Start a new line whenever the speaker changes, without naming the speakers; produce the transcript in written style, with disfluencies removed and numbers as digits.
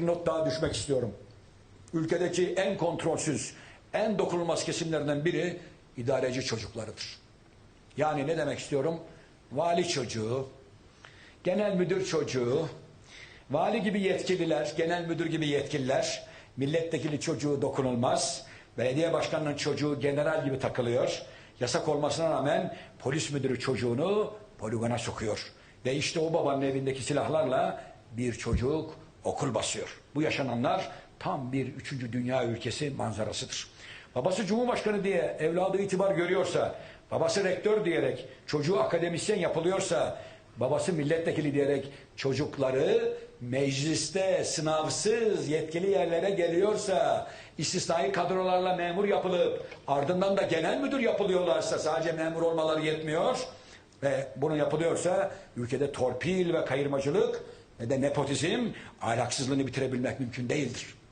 bir not daha düşmek istiyorum. Ülkedeki en kontrolsüz, en dokunulmaz kesimlerden biri idareci çocuklarıdır. Yani ne demek istiyorum? Vali çocuğu, genel müdür çocuğu, vali gibi yetkililer, genel müdür gibi yetkililer, milletvekili çocuğu dokunulmaz, belediye başkanının çocuğu general gibi takılıyor. Yasak olmasına rağmen polis müdürü çocuğunu poligona sokuyor. Ve işte o babanın evindeki silahlarla bir çocuk okul basıyor. Bu yaşananlar tam bir 3. dünya ülkesi manzarasıdır. Babası Cumhurbaşkanı diye evladı itibar görüyorsa, babası rektör diyerek çocuğu akademisyen yapılıyorsa, babası milletvekili diyerek çocukları mecliste sınavsız yetkili yerlere geliyorsa, istisnai kadrolarla memur yapılıp ardından da genel müdür yapılıyorlarsa, sadece memur olmaları yetmiyor ve bunu yapılıyorsa ülkede torpil ve kayırmacılık ve de nepotizm ahlaksızlığını bitirebilmek mümkün değildir.